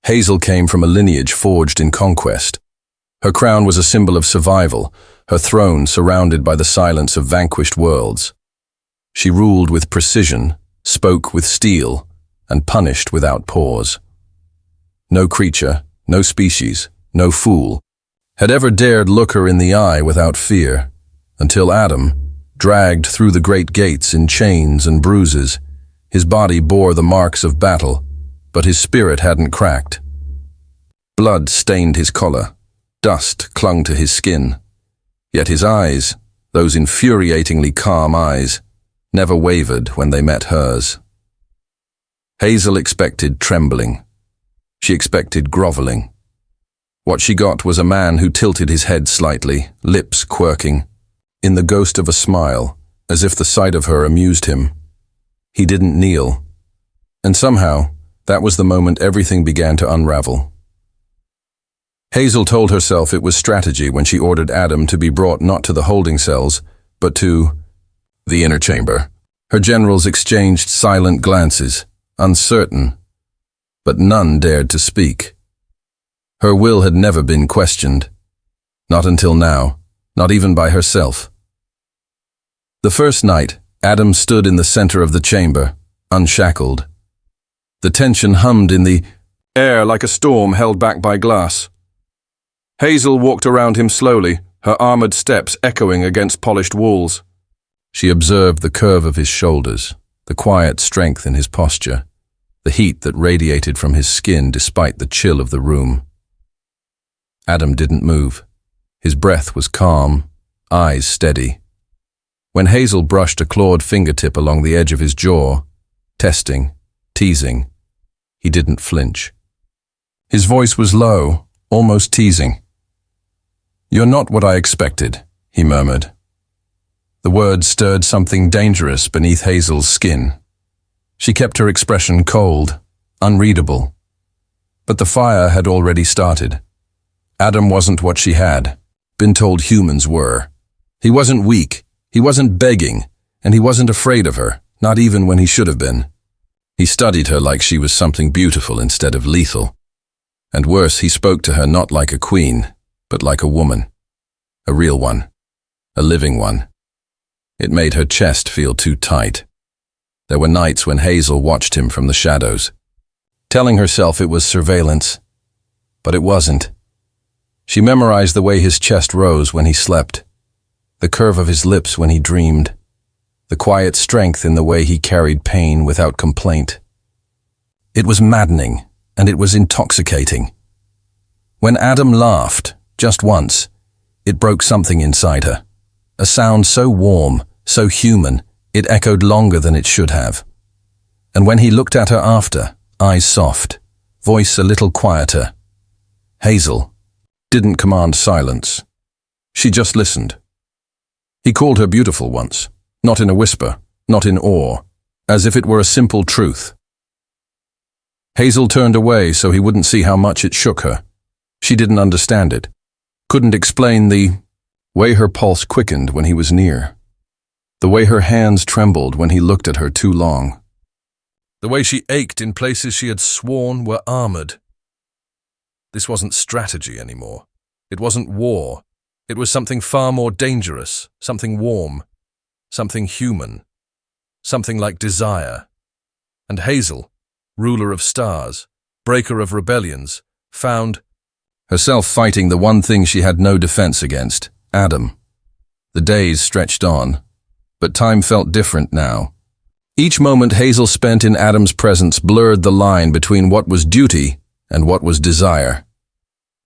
Hazel came from a lineage forged in conquest. Her crown was a symbol of survival, her throne surrounded by the silence of vanquished worlds. She ruled with precision, spoke with steel, and punished without pause. No creature, no species, no fool had ever dared look her in the eye without fear, until Adam, dragged through the great gates in chains and bruises. His body bore the marks of battle, but his spirit hadn't cracked. Blood stained his collar, dust clung to his skin. Yet his eyes, those infuriatingly calm eyes, never wavered when they met hers. Hazel expected trembling. She expected groveling. What she got was a man who tilted his head slightly, lips quirking, in the ghost of a smile, as if the sight of her amused him. He didn't kneel. And somehow, that was the moment everything began to unravel. Hazel told herself it was strategy when she ordered Adam to be brought not to the holding cells, but to the inner chamber. Her generals exchanged silent glances, uncertain, but none dared to speak. Her will had never been questioned. Not until now, not even by herself. The first night, Adam stood in the center of the chamber, unshackled. The tension hummed in the air like a storm held back by glass. Hazel walked around him slowly, her armored steps echoing against polished walls. She observed the curve of his shoulders, the quiet strength in his posture, the heat that radiated from his skin despite the chill of the room. Adam didn't move. His breath was calm, eyes steady. When Hazel brushed a clawed fingertip along the edge of his jaw, testing, teasing, he didn't flinch. His voice was low, almost teasing. "You're not what I expected," he murmured. The words stirred something dangerous beneath Hazel's skin. She kept her expression cold, unreadable. But the fire had already started. Adam wasn't what she had been told humans were. He wasn't weak, he wasn't begging, and he wasn't afraid of her, not even when he should have been. He studied her like she was something beautiful instead of lethal. And worse, he spoke to her not like a queen, but like a woman. A real one. A living one. It made her chest feel too tight. There were nights when Hazel watched him from the shadows, telling herself it was surveillance, but it wasn't. She memorized the way his chest rose when he slept, the curve of his lips when he dreamed, the quiet strength in the way he carried pain without complaint. It was maddening, and it was intoxicating. When Adam laughed, just once, it broke something inside her. A sound so warm, so human, it echoed longer than it should have. And when he looked at her after, eyes soft, voice a little quieter, Hazel didn't command silence. She just listened. He called her beautiful once, not in a whisper, not in awe, as if it were a simple truth. Hazel turned away so he wouldn't see how much it shook her. She didn't understand it, couldn't explain the way her pulse quickened when he was near, the way her hands trembled when he looked at her too long, the way she ached in places she had sworn were armored. This wasn't strategy anymore. It wasn't war. It was something far more dangerous, something warm, something human, something like desire. And Hazel, ruler of stars, breaker of rebellions, found herself fighting the one thing she had no defense against, Adam. The days stretched on, but time felt different now. Each moment Hazel spent in Adam's presence blurred the line between what was duty and what was desire.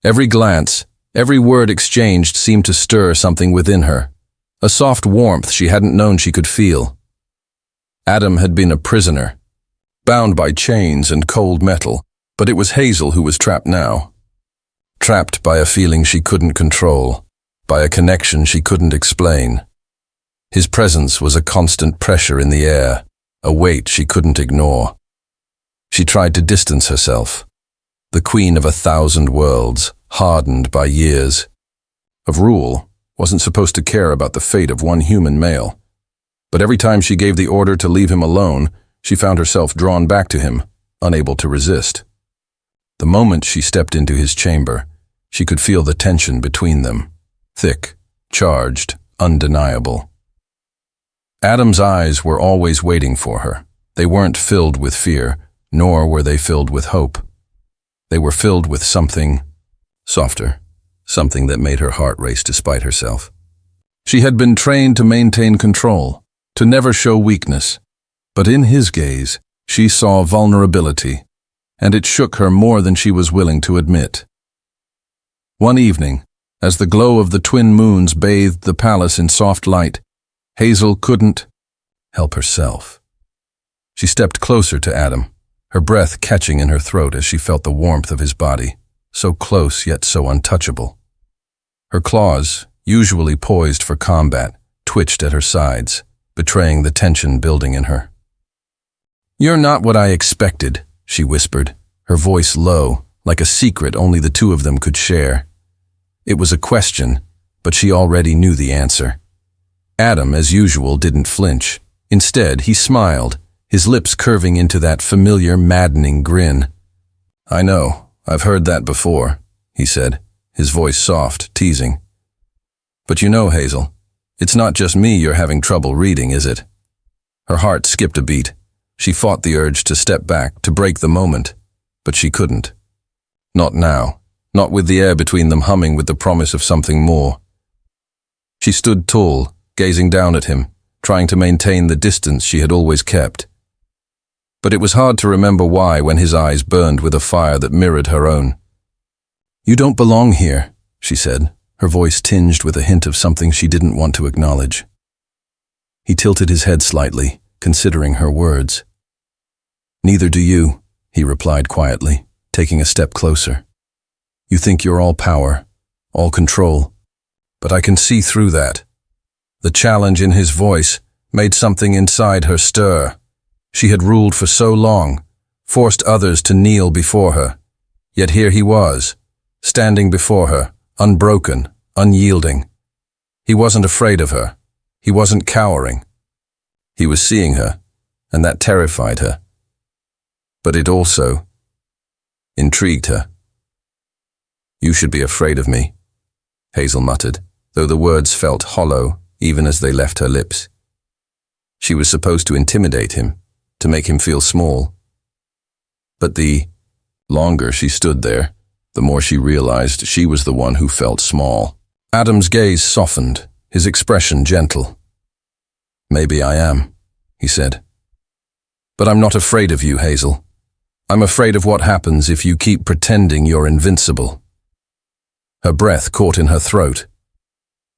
Every glance, every word exchanged seemed to stir something within her, a soft warmth she hadn't known she could feel. Adam had been a prisoner, bound by chains and cold metal, but it was Hazel who was trapped now. Trapped by a feeling she couldn't control, by a connection she couldn't explain. His presence was a constant pressure in the air, a weight she couldn't ignore. She tried to distance herself. The queen of 1,000 worlds, hardened by years of rule, wasn't supposed to care about the fate of one human male. But every time she gave the order to leave him alone, she found herself drawn back to him, unable to resist. The moment she stepped into his chamber, she could feel the tension between them. Thick, charged, undeniable. Adam's eyes were always waiting for her. They weren't filled with fear, nor were they filled with hope. They were filled with something softer, something that made her heart race despite herself. She had been trained to maintain control, to never show weakness, but in his gaze, she saw vulnerability, and it shook her more than she was willing to admit. One evening, as the glow of the twin moons bathed the palace in soft light, Hazel couldn't help herself. She stepped closer to Adam, her breath catching in her throat as she felt the warmth of his body, so close yet so untouchable. Her claws, usually poised for combat, twitched at her sides, betraying the tension building in her. "You're not what I expected," she whispered, her voice low, like a secret only the two of them could share. It was a question, but she already knew the answer. Adam, as usual, didn't flinch. Instead, he smiled, his lips curving into that familiar, maddening grin. "I know, I've heard that before," he said, his voice soft, teasing. "But you know, Hazel, it's not just me you're having trouble reading, is it?" Her heart skipped a beat. She fought the urge to step back, to break the moment, but she couldn't. Not now, not with the air between them humming with the promise of something more. She stood tall, gazing down at him, trying to maintain the distance she had always kept. But it was hard to remember why when his eyes burned with a fire that mirrored her own. "You don't belong here," she said, her voice tinged with a hint of something she didn't want to acknowledge. He tilted his head slightly, considering her words. "Neither do you," he replied quietly, taking a step closer. "You think you're all power, all control, but I can see through that." The challenge in his voice made something inside her stir. She had ruled for so long, forced others to kneel before her. Yet here he was, standing before her, unbroken, unyielding. He wasn't afraid of her. He wasn't cowering. He was seeing her, and that terrified her. But it also intrigued her. "You should be afraid of me," Hazel muttered, though the words felt hollow even as they left her lips. She was supposed to intimidate him, to make him feel small. But the longer she stood there, the more she realized she was the one who felt small. Adam's gaze softened, his expression gentle. "Maybe I am," he said. "But I'm not afraid of you, Hazel. I'm afraid of what happens if you keep pretending you're invincible." Her breath caught in her throat.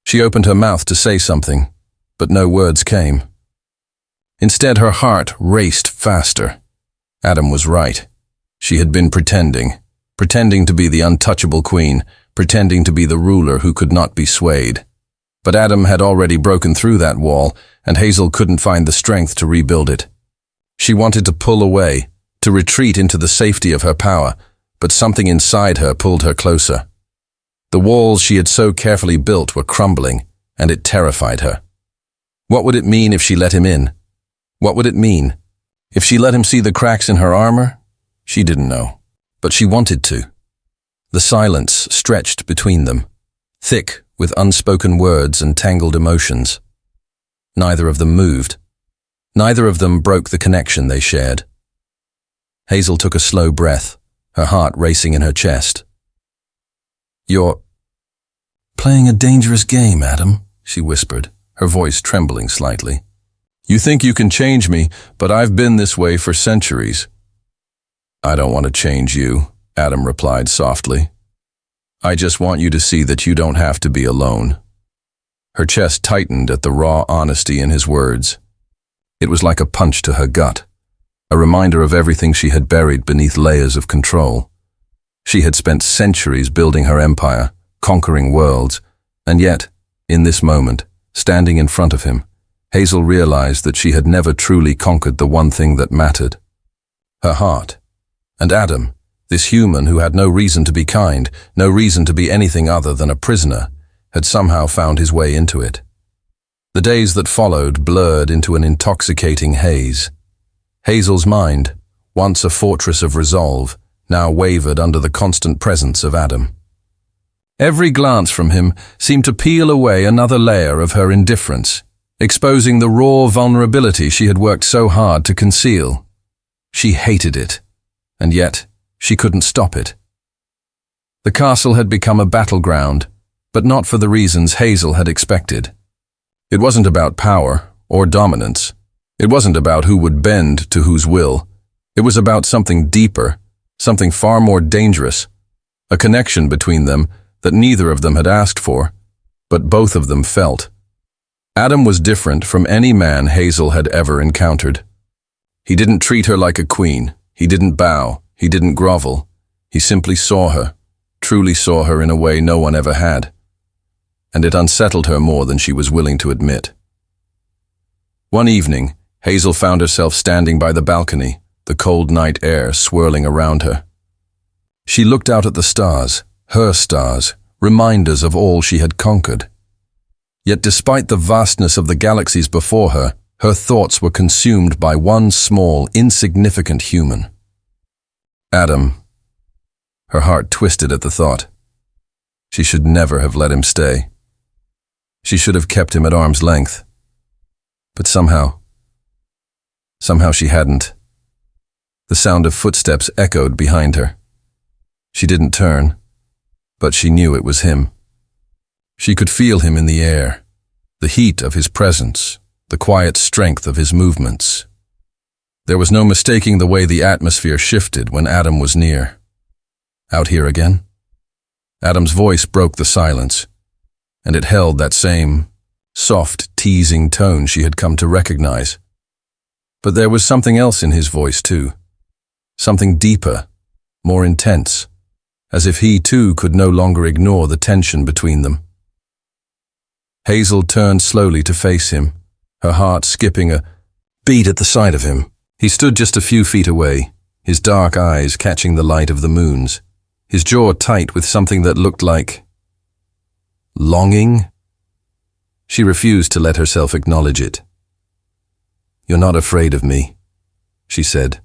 She opened her mouth to say something, but no words came. Instead, her heart raced faster. Adam was right. She had been pretending to be the untouchable queen, pretending to be the ruler who could not be swayed. But Adam had already broken through that wall, and Hazel couldn't find the strength to rebuild it. She wanted to pull away, to retreat into the safety of her power, but something inside her pulled her closer. The walls she had so carefully built were crumbling, and it terrified her. What would it mean if she let him in? What would it mean? If she let him see the cracks in her armor? She didn't know, but she wanted to. The silence stretched between them, thick with unspoken words and tangled emotions. Neither of them moved. Neither of them broke the connection they shared. Hazel took a slow breath, her heart racing in her chest. "You're playing a dangerous game, Adam," she whispered, her voice trembling slightly. "You think you can change me, but I've been this way for centuries." "I don't want to change you," Adam replied softly. "I just want you to see that you don't have to be alone." Her chest tightened at the raw honesty in his words. It was like a punch to her gut, a reminder of everything she had buried beneath layers of control. She had spent centuries building her empire, conquering worlds, and yet, in this moment, standing in front of him, Hazel realized that she had never truly conquered the one thing that mattered: her heart. And Adam, this human who had no reason to be kind, no reason to be anything other than a prisoner, had somehow found his way into it. The days that followed blurred into an intoxicating haze. Hazel's mind, once a fortress of resolve, now wavered under the constant presence of Adam. Every glance from him seemed to peel away another layer of her indifference, exposing the raw vulnerability she had worked so hard to conceal. She hated it, and yet she couldn't stop it. The castle had become a battleground, but not for the reasons Hazel had expected. It wasn't about power or dominance. It wasn't about who would bend to whose will. It was about something deeper, something far more dangerous, a connection between them that neither of them had asked for, but both of them felt. Adam was different from any man Hazel had ever encountered. He didn't treat her like a queen. He didn't bow. He didn't grovel. He simply saw her, truly saw her in a way no one ever had. And it unsettled her more than she was willing to admit. One evening, Hazel found herself standing by the balcony, the cold night air swirling around her. She looked out at the stars, her stars, reminders of all she had conquered. Yet despite the vastness of the galaxies before her, her thoughts were consumed by one small, insignificant human. Adam. Her heart twisted at the thought. She should never have let him stay. She should have kept him at arm's length. But somehow she hadn't. The sound of footsteps echoed behind her. She didn't turn, but she knew it was him. She could feel him in the air, the heat of his presence, the quiet strength of his movements. There was no mistaking the way the atmosphere shifted when Adam was near. Out here again? Adam's voice broke the silence, and it held that same soft, teasing tone she had come to recognize. But there was something else in his voice too, something deeper, more intense, as if he too could no longer ignore the tension between them. Hazel turned slowly to face him, her heart skipping a beat at the sight of him. He stood just a few feet away, his dark eyes catching the light of the moons, his jaw tight with something that looked like longing. She refused to let herself acknowledge it. "You're not afraid of me," she said,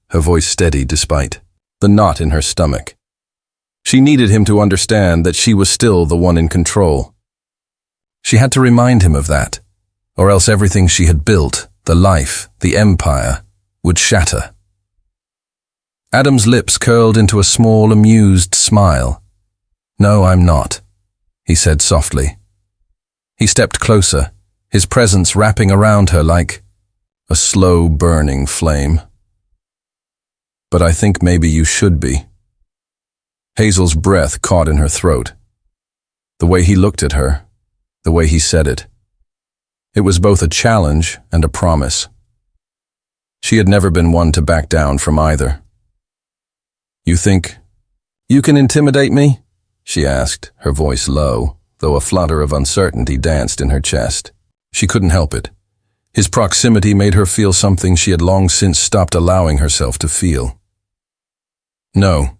her voice steady despite the knot in her stomach. She needed him to understand that she was still the one in control. She had to remind him of that, or else everything she had built, the life, the empire, would shatter. Adam's lips curled into a small, amused smile. "No, I'm not," he said softly. He stepped closer, his presence wrapping around her like a slow burning flame. "But I think maybe you should be." Hazel's breath caught in her throat. The way he looked at her, the way he said it. It was both a challenge and a promise. She had never been one to back down from either. "You think you can intimidate me?" she asked, her voice low, though a flutter of uncertainty danced in her chest. She couldn't help it. His proximity made her feel something she had long since stopped allowing herself to feel. "No,"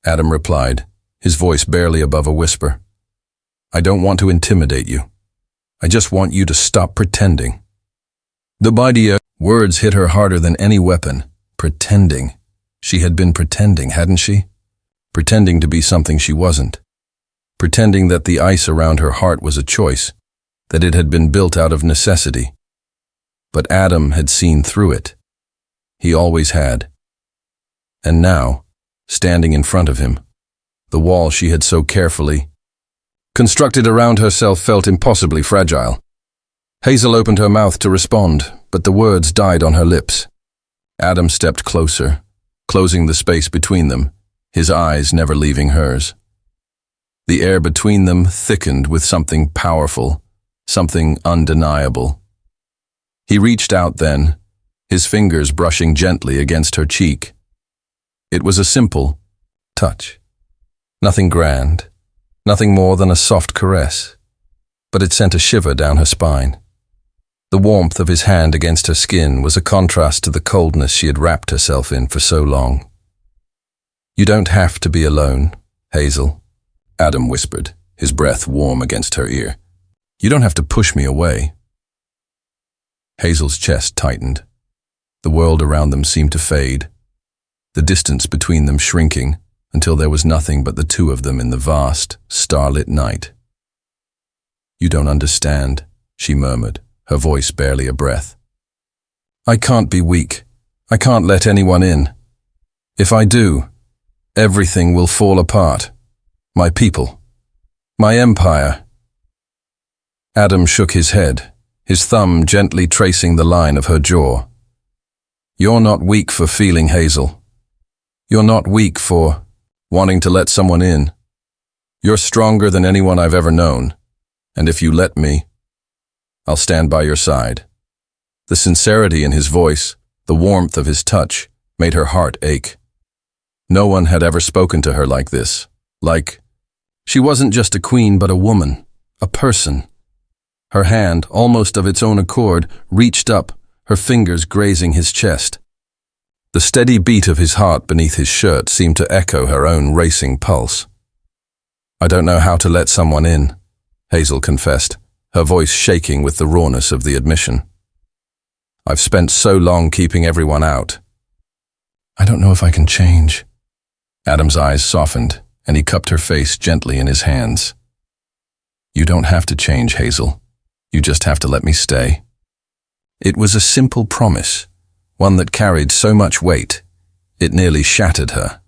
Adam replied, his voice barely above a whisper. "I don't want to intimidate you. I just want you to stop pretending." The idea, words hit her harder than any weapon. Pretending. She had been pretending, hadn't she? Pretending to be something she wasn't. Pretending that the ice around her heart was a choice, that it had been built out of necessity. But Adam had seen through it. He always had. And now, standing in front of him, the wall she had so carefully constructed around herself felt impossibly fragile. Hazel opened her mouth to respond, but the words died on her lips. Adam stepped closer, closing the space between them, his eyes never leaving hers. The air between them thickened with something powerful, something undeniable. He reached out then, his fingers brushing gently against her cheek. It was a simple touch. Nothing grand, nothing more than a soft caress, but it sent a shiver down her spine. The warmth of his hand against her skin was a contrast to the coldness she had wrapped herself in for so long. "You don't have to be alone, Hazel," Adam whispered, his breath warm against her ear. "You don't have to push me away." Hazel's chest tightened. The world around them seemed to fade. the distance between them shrinking until there was nothing but the two of them in the vast, starlit night. "You don't understand," she murmured, her voice barely a breath. "I can't be weak. I can't let anyone in. If I do, everything will fall apart. My people. My empire." Adam shook his head, his thumb gently tracing the line of her jaw. "You're not weak for feeling, Hazel. You're not weak for wanting to let someone in. You're stronger than anyone I've ever known, and if you let me, I'll stand by your side." The sincerity in his voice, the warmth of his touch, made her heart ache. No one had ever spoken to her like this, like she wasn't just a queen but a woman, a person. Her hand, almost of its own accord, reached up, her fingers grazing his chest. The steady beat of his heart beneath his shirt seemed to echo her own racing pulse. "I don't know how to let someone in," Hazel confessed, her voice shaking with the rawness of the admission. "I've spent so long keeping everyone out." "I don't know if I can change." Adam's eyes softened, and he cupped her face gently in his hands. "You don't have to change, Hazel. You just have to let me stay." It was a simple promise, one that carried so much weight, it nearly shattered her.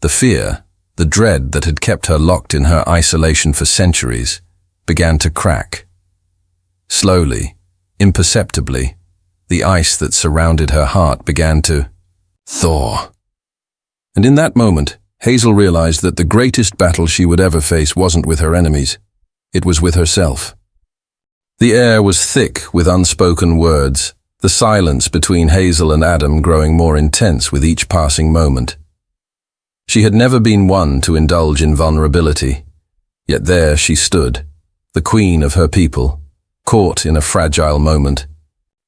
The fear, the dread that had kept her locked in her isolation for centuries, began to crack. Slowly, imperceptibly, the ice that surrounded her heart began to thaw. And in that moment, Hazel realized that the greatest battle she would ever face wasn't with her enemies, it was with herself. The air was thick with unspoken words, the silence between Hazel and Adam growing more intense with each passing moment. She had never been one to indulge in vulnerability, yet there she stood, the queen of her people, caught in a fragile moment,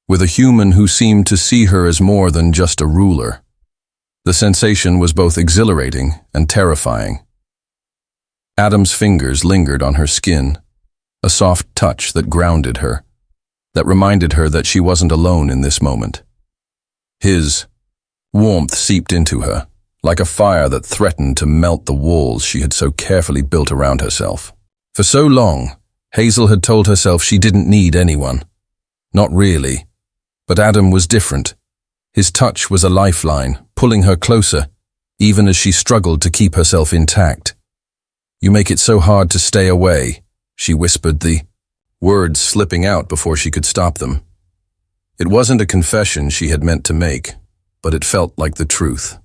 with a human who seemed to see her as more than just a ruler. The sensation was both exhilarating and terrifying. Adam's fingers lingered on her skin, a soft touch that grounded her, that reminded her that she wasn't alone in this moment. His warmth seeped into her, like a fire that threatened to melt the walls she had so carefully built around herself. For so long, Hazel had told herself she didn't need anyone. Not really. But Adam was different. His touch was a lifeline, pulling her closer, even as she struggled to keep herself intact. "You make it so hard to stay away," she whispered, the words slipping out before she could stop them. It wasn't a confession she had meant to make, but it felt like the truth.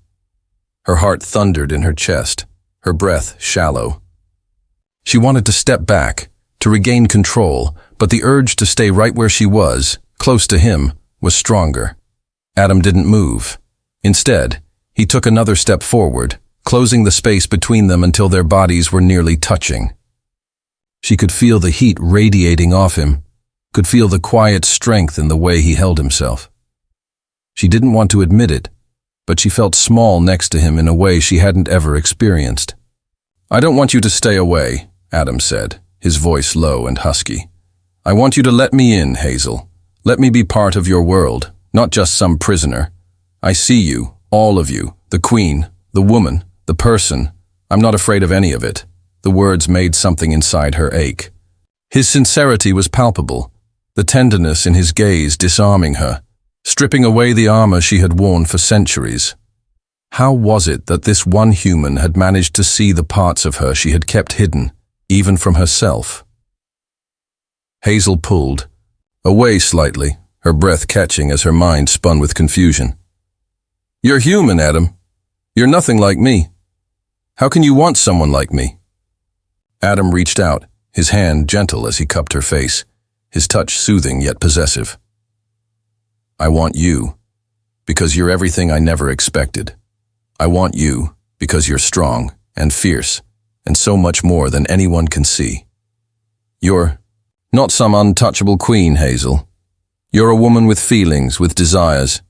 Her heart thundered in her chest, her breath shallow. She wanted to step back, to regain control, but the urge to stay right where she was, close to him, was stronger. Adam didn't move. Instead, he took another step forward, closing the space between them until their bodies were nearly touching. She could feel the heat radiating off him, could feel the quiet strength in the way he held himself. She didn't want to admit it, but she felt small next to him in a way she hadn't ever experienced. "I don't want you to stay away," Adam said, his voice low and husky. "I want you to let me in, Hazel. Let me be part of your world, not just some prisoner. I see you, all of you, the queen, the woman, the person. I'm not afraid of any of it." The words made something inside her ache. His sincerity was palpable, the tenderness in his gaze disarming her, stripping away the armor she had worn for centuries. How was it that this one human had managed to see the parts of her she had kept hidden, even from herself? Hazel pulled, away slightly, her breath catching as her mind spun with confusion. "You're human, Adam. You're nothing like me. How can you want someone like me?" Adam reached out, his hand gentle as he cupped her face, his touch soothing yet possessive. "I want you, because you're everything I never expected. I want you, because you're strong and fierce, and so much more than anyone can see. You're not some untouchable queen, Hazel. You're a woman with feelings, with desires,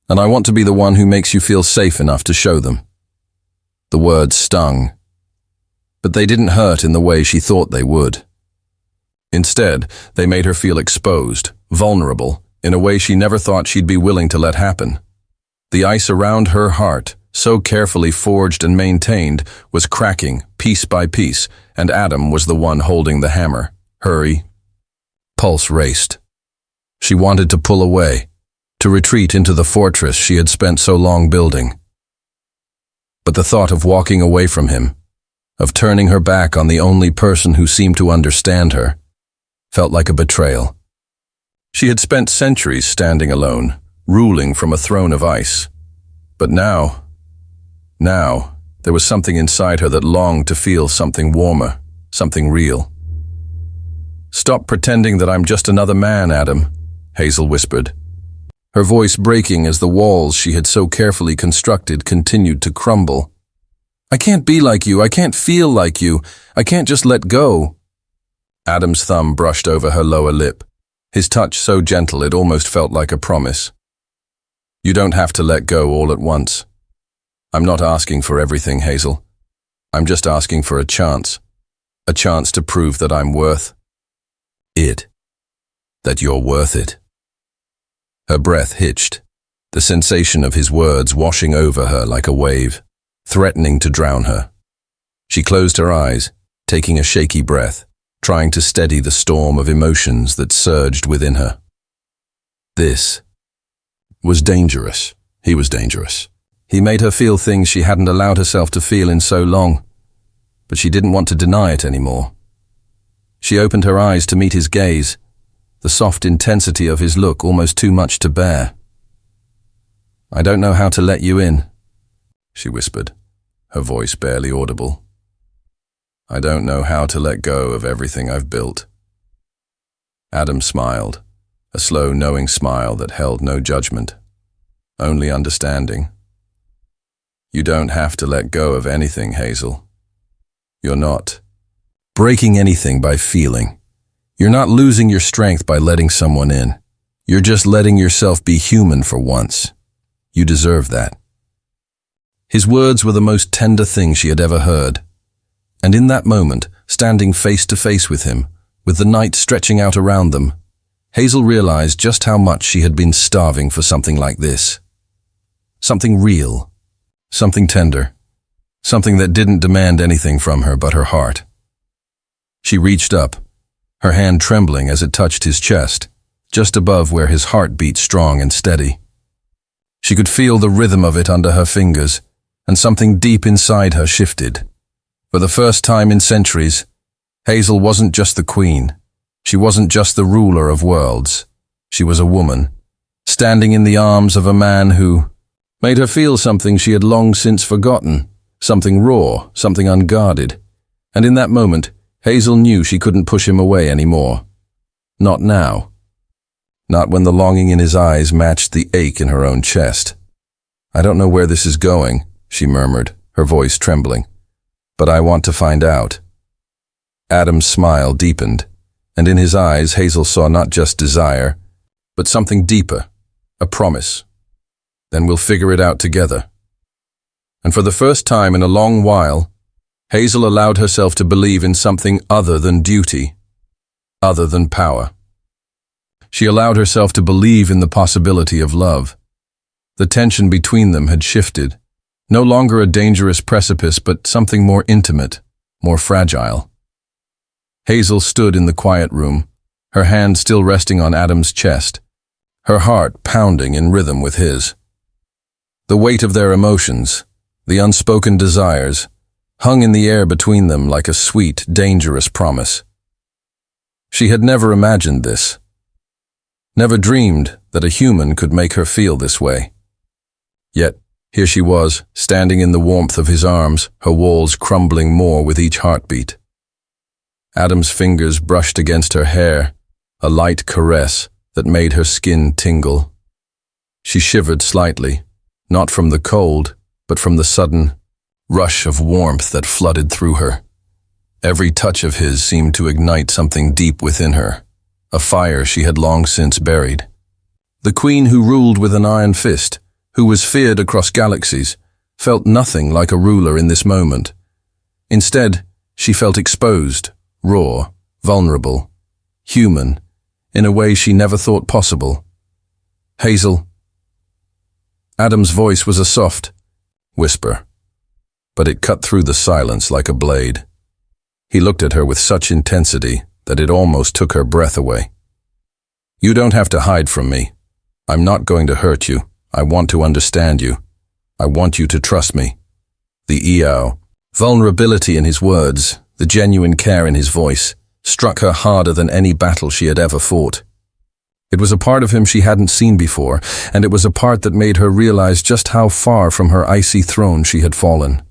and I want to be the one who makes you feel safe enough to show them." The words stung, but they didn't hurt in the way she thought they would. Instead, they made her feel exposed, vulnerable, in a way she never thought she'd be willing to let happen. The ice around her heart, so carefully forged and maintained, was cracking piece by piece, and Adam was the one holding the hammer. Hurry. Pulse raced. She wanted to pull away, to retreat into the fortress she had spent so long building. But the thought of walking away from him, of turning her back on the only person who seemed to understand her, felt like a betrayal. She had spent centuries standing alone, ruling from a throne of ice. But now, there was something inside her that longed to feel something warmer, something real. "Stop pretending that I'm just another man, Adam," Hazel whispered, her voice breaking as the walls she had so carefully constructed continued to crumble. "I can't be like you, I can't feel like you, I can't just let go." Adam's thumb brushed over her lower lip, his touch so gentle it almost felt like a promise. "You don't have to let go all at once. I'm not asking for everything, Hazel. I'm just asking for a chance to prove that I'm worth it, that you're worth it." Her breath hitched, the sensation of his words washing over her like a wave, threatening to drown her. She closed her eyes, taking a shaky breath, trying to steady the storm of emotions that surged within her. This was dangerous. He was dangerous. He made her feel things she hadn't allowed herself to feel in so long, but she didn't want to deny it anymore. She opened her eyes to meet his gaze, the soft intensity of his look almost too much to bear. "I don't know how to let you in," she whispered, her voice barely audible. "I don't know how to let go of everything I've built." Adam smiled, a slow, knowing smile that held no judgment, only understanding. "You don't have to let go of anything, Hazel. You're not breaking anything by feeling. You're not losing your strength by letting someone in. You're just letting yourself be human for once. You deserve that." His words were the most tender thing she had ever heard. And in that moment, standing face to face with him, with the night stretching out around them, Hazel realized just how much she had been starving for something like this. Something real, something tender, something that didn't demand anything from her but her heart. She reached up, her hand trembling as it touched his chest, just above where his heart beat strong and steady. She could feel the rhythm of it under her fingers, and something deep inside her shifted. For the first time in centuries, Hazel wasn't just the queen. She wasn't just the ruler of worlds. She was a woman, standing in the arms of a man who made her feel something she had long since forgotten, something raw, something unguarded. And in that moment, Hazel knew she couldn't push him away anymore. Not now. Not when the longing in his eyes matched the ache in her own chest. "I don't know where this is going," she murmured, her voice trembling. "But I want to find out." Adam's smile deepened, and in his eyes Hazel saw not just desire, but something deeper, a promise. "Then we'll figure it out together." And for the first time in a long while, Hazel allowed herself to believe in something other than duty, other than power. She allowed herself to believe in the possibility of love. The tension between them had shifted, no longer a dangerous precipice, but something more intimate, more fragile. Hazel stood in the quiet room, her hand still resting on Adam's chest, her heart pounding in rhythm with his. The weight of their emotions, the unspoken desires, hung in the air between them like a sweet, dangerous promise. She had never imagined this, never dreamed that a human could make her feel this way. Yet, here she was, standing in the warmth of his arms, her walls crumbling more with each heartbeat. Adam's fingers brushed against her hair, a light caress that made her skin tingle. She shivered slightly, not from the cold, but from the sudden rush of warmth that flooded through her. Every touch of his seemed to ignite something deep within her, a fire she had long since buried. The queen who ruled with an iron fist, who was feared across galaxies, felt nothing like a ruler in this moment. Instead, she felt exposed, raw, vulnerable, human, in a way she never thought possible. "Hazel." Adam's voice was a soft, whisper, but it cut through the silence like a blade. He looked at her with such intensity that it almost took her breath away. You don't have to hide from me. I'm not going to hurt you. I want to understand you. I want you to trust me. The EO. Vulnerability in his words, the genuine care in his voice, struck her harder than any battle she had ever fought. It was a part of him she hadn't seen before, and it was a part that made her realize just how far from her icy throne she had fallen.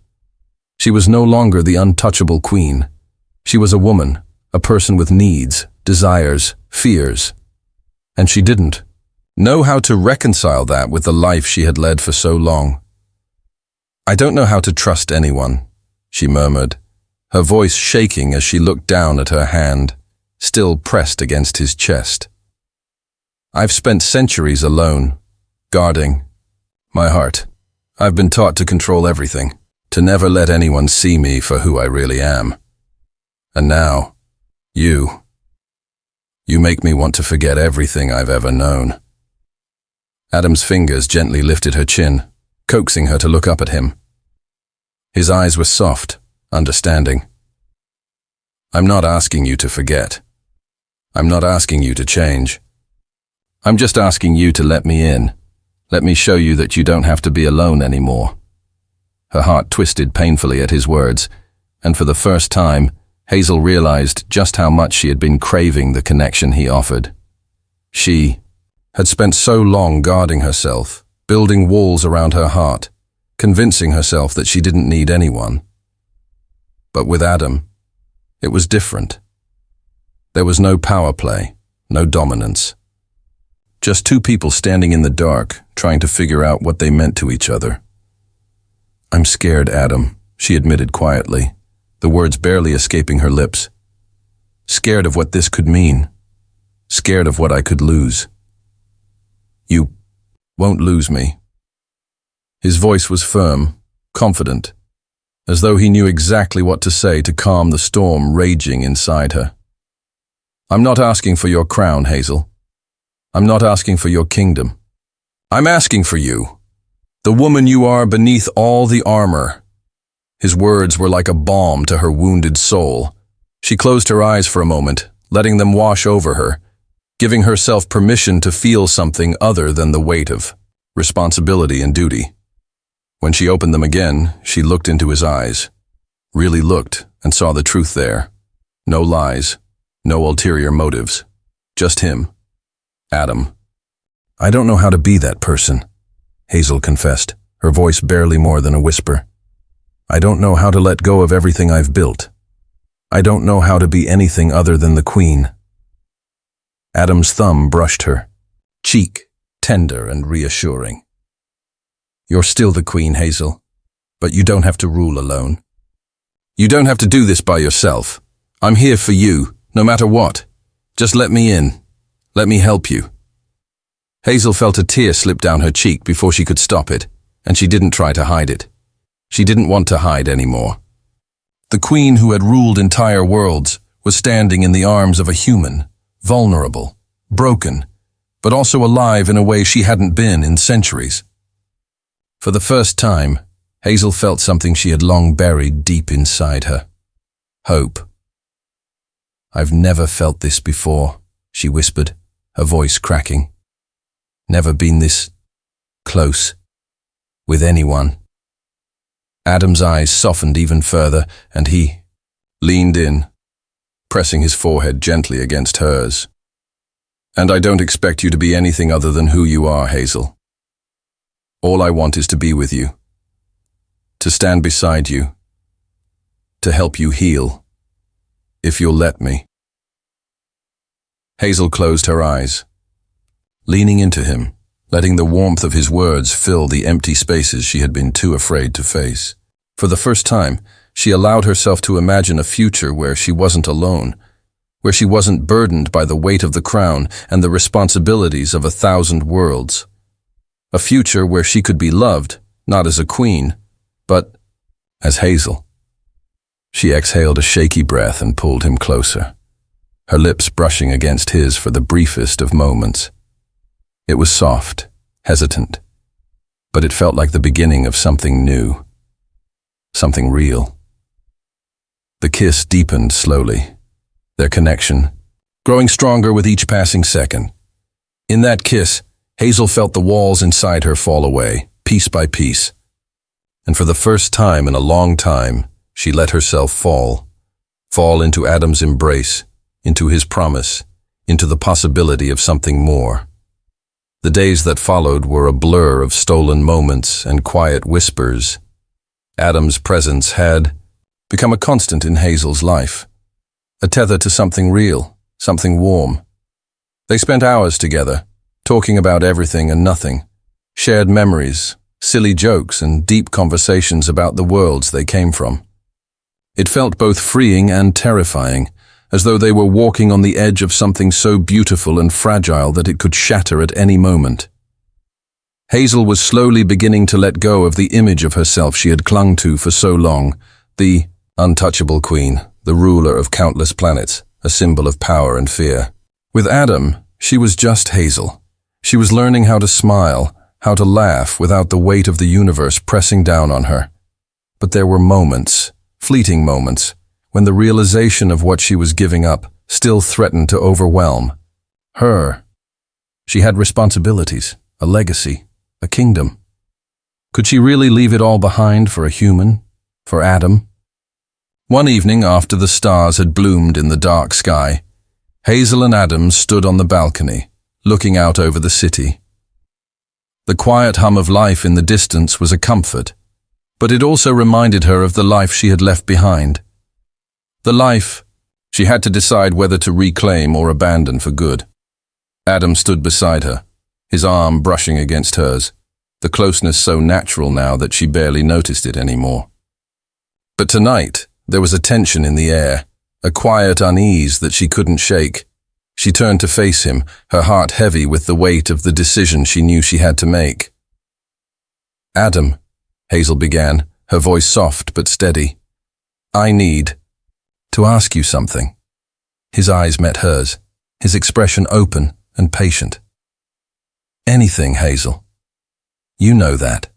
She was no longer the untouchable queen. She was a woman, a person with needs, desires, fears. And she didn't know how to reconcile that with the life she had led for so long. I don't know how to trust anyone, she murmured, her voice shaking as she looked down at her hand, still pressed against his chest. I've spent centuries alone, guarding my heart. I've been taught to control everything, to never let anyone see me for who I really am. And now, you make me want to forget everything I've ever known. Adam's fingers gently lifted her chin, coaxing her to look up at him. His eyes were soft, understanding. I'm not asking you to forget. I'm not asking you to change. I'm just asking you to let me in. Let me show you that you don't have to be alone anymore. Her heart twisted painfully at his words, and for the first time, Hazel realized just how much she had been craving the connection he offered. She had spent so long guarding herself, building walls around her heart, convincing herself that she didn't need anyone. But with Adam, it was different. There was no power play, no dominance. Just two people standing in the dark, trying to figure out what they meant to each other. I'm scared, Adam, she admitted quietly, the words barely escaping her lips. Scared of what this could mean. Scared of what I could lose. You won't lose me. His voice was firm, confident, as though he knew exactly what to say to calm the storm raging inside her. I'm not asking for your crown, Hazel. I'm not asking for your kingdom. I'm asking for you, the woman you are beneath all the armor. His words were like a balm to her wounded soul. She closed her eyes for a moment, letting them wash over her, giving herself permission to feel something other than the weight of responsibility and duty. When she opened them again, she looked into his eyes, really looked and saw the truth there. No lies, no ulterior motives, just him. Adam. I don't know how to be that person, Hazel confessed, her voice barely more than a whisper. I don't know how to let go of everything I've built. I don't know how to be anything other than the queen. Adam's thumb brushed her, cheek tender and reassuring. You're still the queen, Hazel, but you don't have to rule alone. You don't have to do this by yourself. I'm here for you, no matter what. Just let me in. Let me help you. Hazel felt a tear slip down her cheek before she could stop it, and she didn't try to hide it. She didn't want to hide anymore. The queen who had ruled entire worlds was standing in the arms of a human, vulnerable, broken, but also alive in a way she hadn't been in centuries. For the first time, Hazel felt something she had long buried deep inside her. Hope. I've never felt this before, she whispered, her voice cracking. Never been this close with anyone. Adam's eyes softened even further, and he leaned in, pressing his forehead gently against hers. And I don't expect you to be anything other than who you are, Hazel. All I want is to be with you, to stand beside you, to help you heal, if you'll let me. Hazel closed her eyes, leaning into him, letting the warmth of his words fill the empty spaces she had been too afraid to face. For the first time, she allowed herself to imagine a future where she wasn't alone, where she wasn't burdened by the weight of the crown and the responsibilities of 1,000 worlds. A future where she could be loved, not as a queen, but as Hazel. She exhaled a shaky breath and pulled him closer, her lips brushing against his for the briefest of moments. It was soft, hesitant, but it felt like the beginning of something new, something real. The kiss deepened slowly, their connection growing stronger with each passing second. In that kiss, Hazel felt the walls inside her fall away, piece by piece. And for the first time in a long time, she let herself fall into Adam's embrace, into his promise, into the possibility of something more. The days that followed were a blur of stolen moments and quiet whispers. Adam's presence had become a constant in Hazel's life, a tether to something real, something warm. They spent hours together, talking about everything and nothing, shared memories, silly jokes, and deep conversations about the worlds they came from. It felt both freeing and terrifying, as though they were walking on the edge of something so beautiful and fragile that it could shatter at any moment. Hazel was slowly beginning to let go of the image of herself she had clung to for so long, the untouchable queen, the ruler of countless planets, a symbol of power and fear. With Adam, she was just Hazel. She was learning how to smile, how to laugh without the weight of the universe pressing down on her. But there were moments, fleeting moments, when the realization of what she was giving up still threatened to overwhelm her. She had responsibilities, a legacy, a kingdom. Could she really leave it all behind for a human, for Adam? One evening after the stars had bloomed in the dark sky, Hazel and Adam stood on the balcony, looking out over the city. The quiet hum of life in the distance was a comfort, but it also reminded her of the life she had left behind. The life she had to decide whether to reclaim or abandon for good. Adam stood beside her, his arm brushing against hers, the closeness so natural now that she barely noticed it anymore. But tonight, there was a tension in the air, a quiet unease that she couldn't shake. She turned to face him, her heart heavy with the weight of the decision she knew she had to make. "Adam," Hazel began, her voice soft but steady, "I need to ask you something." His eyes met hers, his expression open and patient. "Anything, Hazel. You know that."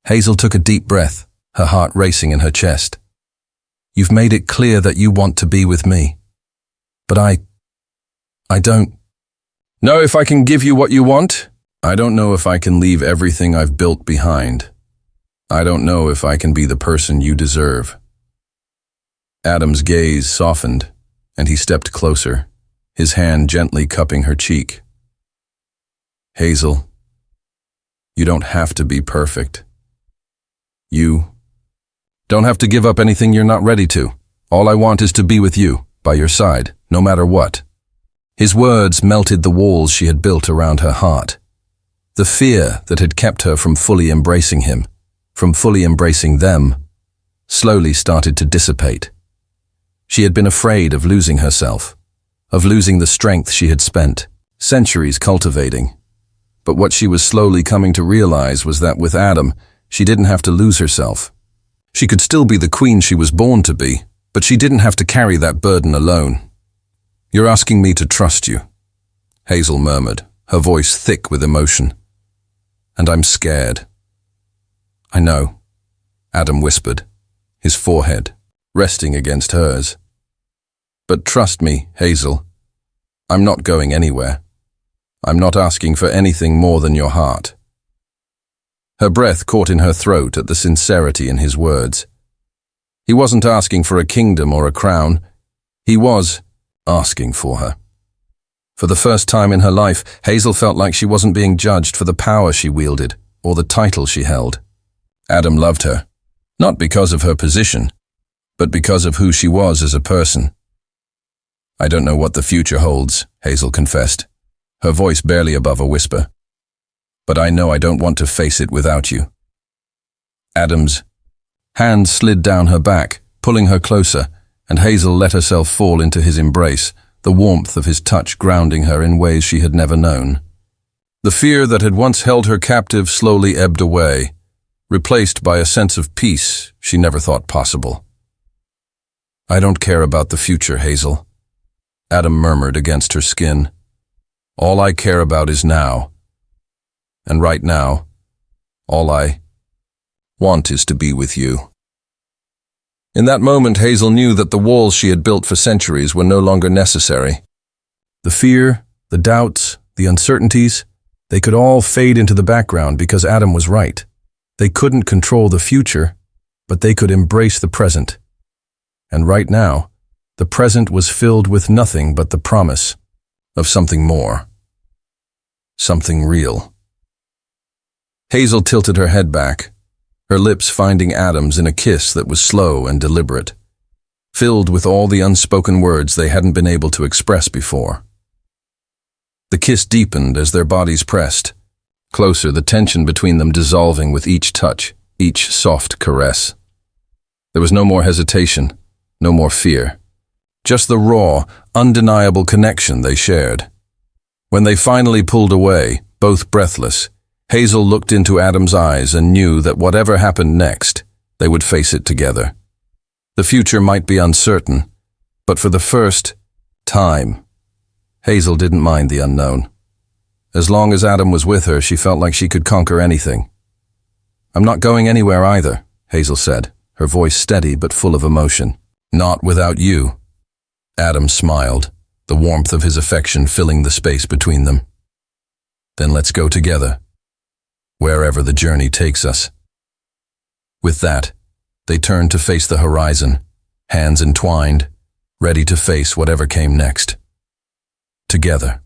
Hazel took a deep breath, her heart racing in her chest. "You've made it clear that you want to be with me. But I don't know if I can give you what you want. I don't know if I can leave everything I've built behind. I don't know if I can be the person you deserve." Adam's gaze softened, and he stepped closer, his hand gently cupping her cheek. "Hazel, you don't have to be perfect. You don't have to give up anything you're not ready to. All I want is to be with you, by your side, no matter what." His words melted the walls she had built around her heart. The fear that had kept her from fully embracing him, from fully embracing them, slowly started to dissipate. She had been afraid of losing herself, of losing the strength she had spent centuries cultivating. But what she was slowly coming to realize was that with Adam, she didn't have to lose herself. She could still be the queen she was born to be, but she didn't have to carry that burden alone. "You're asking me to trust you," Hazel murmured, her voice thick with emotion. "And I'm scared." "I know," Adam whispered, his forehead resting against hers. "But trust me, Hazel, I'm not going anywhere. I'm not asking for anything more than your heart." Her breath caught in her throat at the sincerity in his words. He wasn't asking for a kingdom or a crown. He was asking for her. For the first time in her life, Hazel felt like she wasn't being judged for the power she wielded or the title she held. Adam loved her, not because of her position, but because of who she was as a person. "I don't know what the future holds," Hazel confessed, her voice barely above a whisper. "But I know I don't want to face it without you." Adam's hand slid down her back, pulling her closer, and Hazel let herself fall into his embrace, the warmth of his touch grounding her in ways she had never known. The fear that had once held her captive slowly ebbed away, replaced by a sense of peace she never thought possible. "I don't care about the future, Hazel," Adam murmured against her skin. "All I care about is now. And right now, All I want is to be with you." In that moment, Hazel knew that the walls she had built for centuries were no longer necessary. The fear, the doubts, the uncertainties, they could all fade into the background because Adam was right. They couldn't control the future, but they could embrace the present. And right now, the present was filled with nothing but the promise of something more. Something real. Hazel tilted her head back, her lips finding Adam's in a kiss that was slow and deliberate, filled with all the unspoken words they hadn't been able to express before. The kiss deepened as their bodies pressed, closer, the tension between them dissolving with each touch, each soft caress. There was no more hesitation, no more fear, just the raw, undeniable connection they shared. When they finally pulled away, both breathless, Hazel looked into Adam's eyes and knew that whatever happened next, they would face it together. The future might be uncertain, but for the first time, Hazel didn't mind the unknown. As long as Adam was with her, she felt like she could conquer anything. "I'm not going anywhere either," Hazel said, her voice steady but full of emotion. "Not without you." Adam smiled, the warmth of his affection filling the space between them. "Then let's go together, wherever the journey takes us." With that, they turned to face the horizon, hands entwined, ready to face whatever came next. Together.